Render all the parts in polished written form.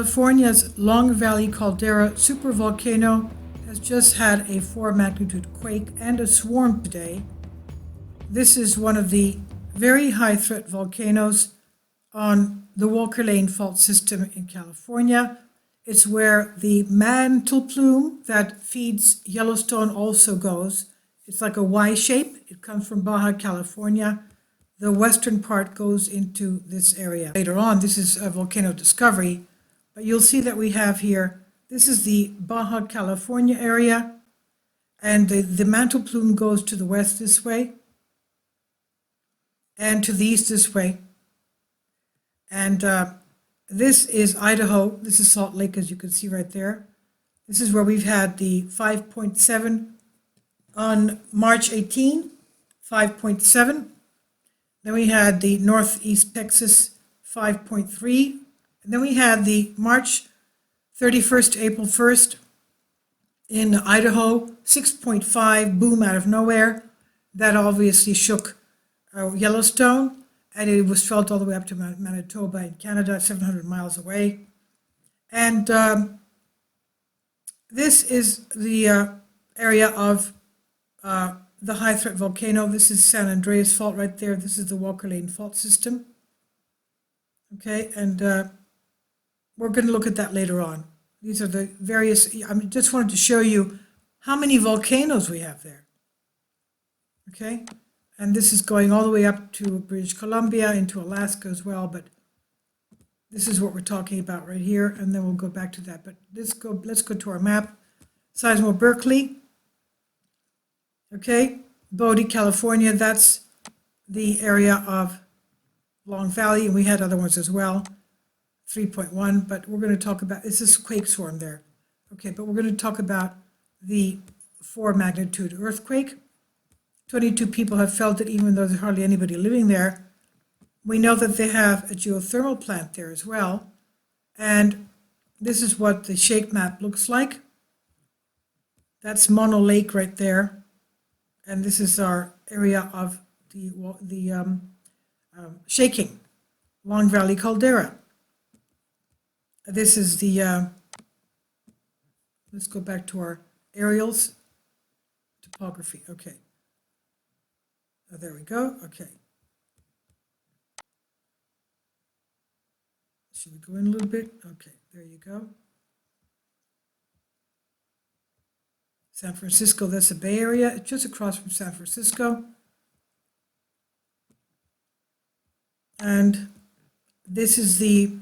California's Long Valley Caldera supervolcano has just had a 4 magnitude quake and a swarm today. This is one of the very high threat volcanoes on the Walker Lane fault system in California. It's where the mantle plume that feeds Yellowstone also goes. It's like a Y shape. It comes from Baja California. The western part goes into this area. Later on, this is a Volcano Discovery, but you'll see that we have here, this is the Baja California area, and the mantle plume goes to the west this way, and to the east this way. And this is Idaho. This is Salt Lake, as you can see right there. This is where we've had the 5.7 on March 18, 5.7. Then we had the Northeast Texas 5.3. And then we had the March 31st to April 1st in Idaho, 6.5, boom out of nowhere. That obviously shook Yellowstone, and it was felt all the way up to Manitoba in Canada, 700 miles away. And this is the area of the high threat volcano. This is San Andreas fault right there. This is the Walker Lane fault system. Okay, and we're going to look at that later on. These are the various, I just wanted to show you how many volcanoes we have there. Okay, and this is going all the way up to British Columbia, into Alaska as well, but this is what we're talking about right here, and then we'll go back to that. But let's go to our map. Sizemore Berkeley. Okay, Bodie, California, that's the area of Long Valley, and we had other ones as well, 3.1, but we're going to talk about, this is quake swarm there. Okay, but we're going to talk about the 4 magnitude earthquake. 22 people have felt it, even though there's hardly anybody living there. We know that they have a geothermal plant there as well, and this is what the shake map looks like. That's Mono Lake right there. And this is our area of the shaking, Long Valley Caldera. This is the, let's go back to our aerials, topography, okay. Oh, there we go, okay. Should we go in a little bit? Okay, there you go. San Francisco, that's the Bay Area. It's just across from San Francisco. And this is the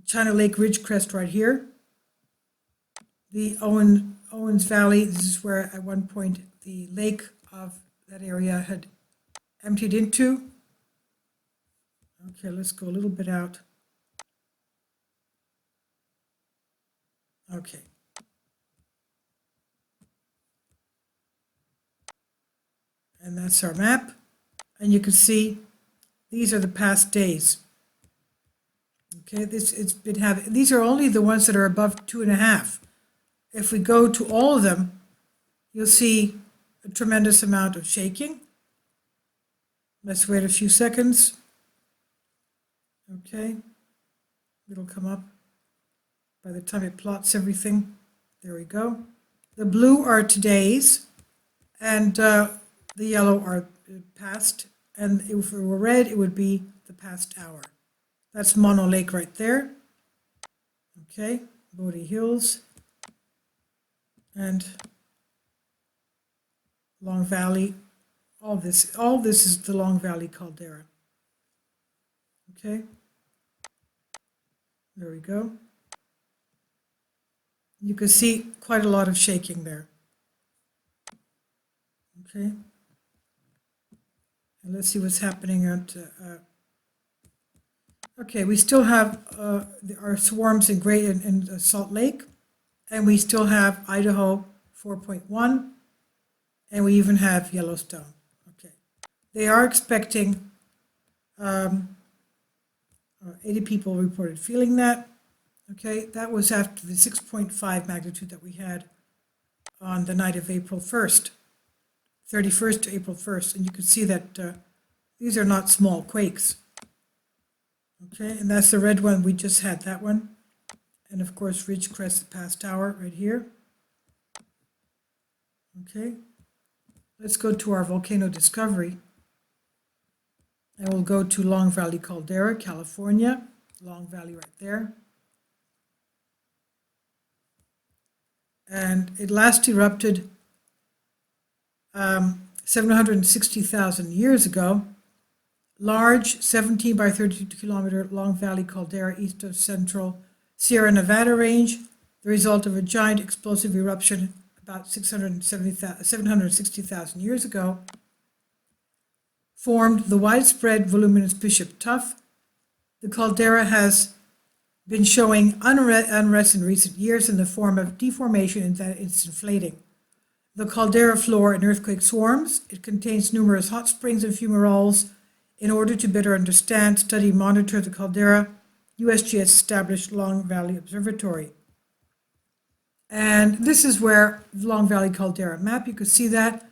China Lake Ridgecrest right here. The Owens Valley, this is where at one point the lake of that area had emptied into. Okay, let's go a little bit out. Okay. And that's our map. And you can see these are the past days. Okay, these are only the ones that are above 2.5. If we go to all of them, you'll see a tremendous amount of shaking. Let's wait a few seconds. Okay, it'll come up. By the time it plots everything, there we go. The blue are today's, and the yellow are past, and if it were red, it would be the past hour. That's Mono Lake right there. Okay, Bodie Hills, and Long Valley. All this is the Long Valley Caldera. Okay, there we go. You can see quite a lot of shaking there. Okay. And let's see what's happening at, okay, we still have our swarms in Salt Lake, and we still have Idaho 4.1, and we even have Yellowstone. Okay. They are expecting 80 people reported feeling that. Okay, that was after the 6.5 magnitude that we had on the night of April 1st, 31st to April 1st. And you can see that these are not small quakes. Okay, and that's the red one, we just had that one. And of course, Ridgecrest, the Pass Tower, right here. Okay, let's go to our Volcano Discovery. And we'll go to Long Valley Caldera, California. Long Valley right there. And it last erupted 760,000 years ago. Large 17 by 32 kilometer Long Valley Caldera east of central Sierra Nevada range, the result of a giant explosive eruption about 760,000 years ago, formed the widespread voluminous Bishop Tuff. The caldera has been showing unrest in recent years in the form of deformation in that it's inflating. The caldera floor in earthquake swarms. It contains numerous hot springs and fumaroles. In order to better understand, study, monitor the caldera, USGS established Long Valley Observatory. And this is where Long Valley Caldera map, you can see that.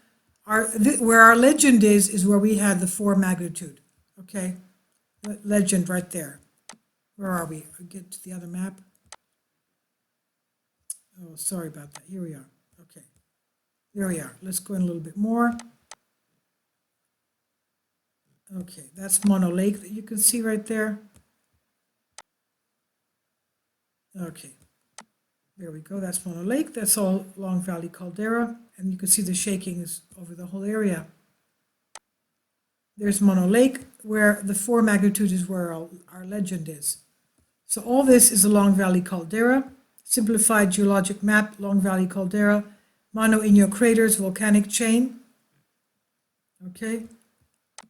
Where our legend is where we had the 4 magnitude, okay? Legend right there. Where are we? I'll get to the other map. Oh, sorry about that. Here we are. Okay. There we are. Let's go in a little bit more. Okay, that's Mono Lake that you can see right there. Okay. There we go. That's Mono Lake. That's all Long Valley Caldera. And you can see the shaking is over the whole area. There's Mono Lake, where the 4 magnitude is where our legend is. So all this is a Long Valley Caldera, simplified geologic map, Long Valley Caldera, Mano Inyo craters, volcanic chain. Okay.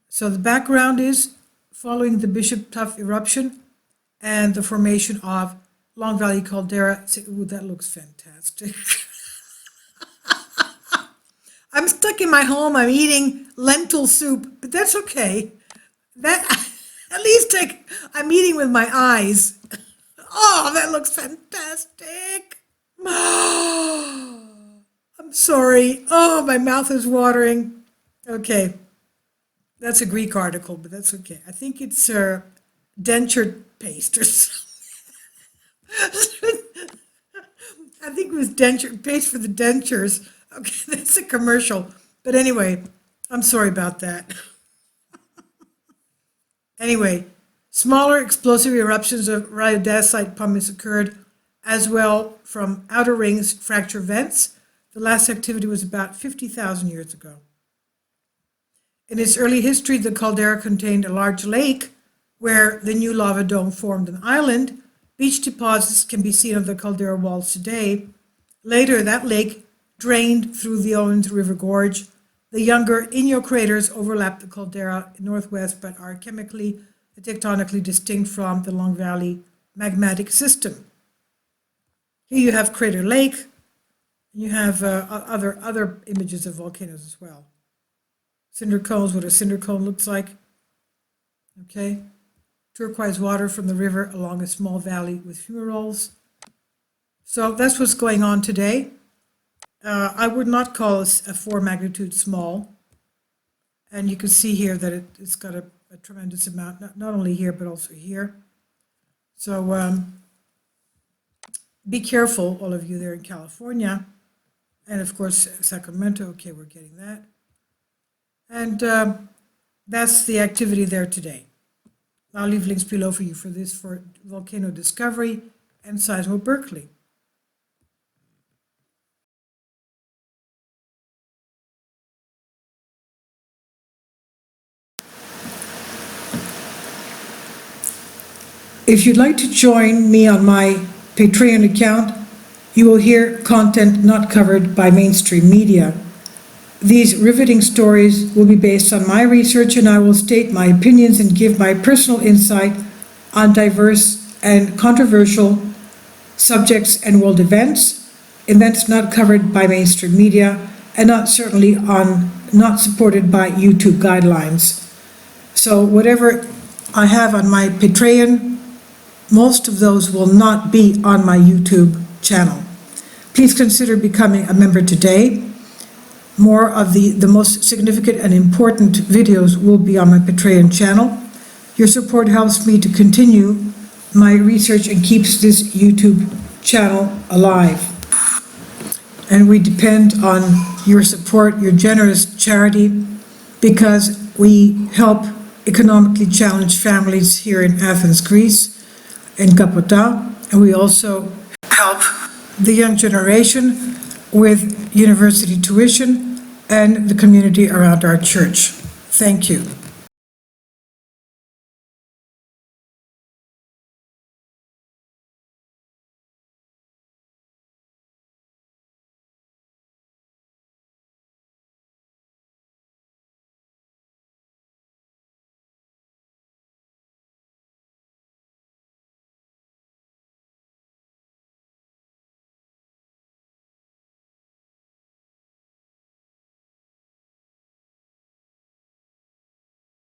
So the background is following the Bishop Tuff eruption and the formation of Long Valley Caldera. Ooh, that looks fantastic. I'm stuck in my home. I'm eating lentil soup, but that's okay. That at least I'm eating with my eyes. Oh, that looks fantastic. I'm sorry. Oh, my mouth is watering. Okay. That's a Greek article, but that's okay. I think it's denture paste or something. I think it was denture paste for the dentures. Okay, that's a commercial. But anyway, I'm sorry about that. Anyway, smaller explosive eruptions of rhyodacite pumice occurred as well from outer rings fracture vents. The last activity was about 50,000 years ago. In its early history, the caldera contained a large lake where the new lava dome formed an island. Beach deposits can be seen on the caldera walls today. Later, that lake drained through the Owens River Gorge. The younger Inyo craters overlap the caldera in northwest, but are chemically and tectonically distinct from the Long Valley magmatic system. Here you have Crater Lake. You have other images of volcanoes as well. Cinder cones, what a cinder cone looks like. Okay. Turquoise water from the river along a small valley with fumaroles. So that's what's going on today. I would not call a 4 magnitude small. And you can see here that it's got a tremendous amount, not only here, but also here. So be careful, all of you there in California. And of course, Sacramento, okay, we're getting that. And that's the activity there today. I'll leave links below for you for this, for Volcano Discovery and Seismo Berkeley. If you'd like to join me on my Patreon account, you will hear content not covered by mainstream media. These riveting stories will be based on my research, and I will state my opinions and give my personal insight on diverse and controversial subjects and world events not covered by mainstream media, and not supported by YouTube guidelines. So whatever I have on my Patreon, most of those will not be on my YouTube channel. Please consider becoming a member today. More of the most significant and important videos will be on my Patreon channel. Your support helps me to continue my research and keeps this YouTube channel alive. And we depend on your support, your generous charity, because we help economically challenged families here in Athens, Greece, in Kapota, and we also help the young generation with university tuition and the community around our church. Thank you.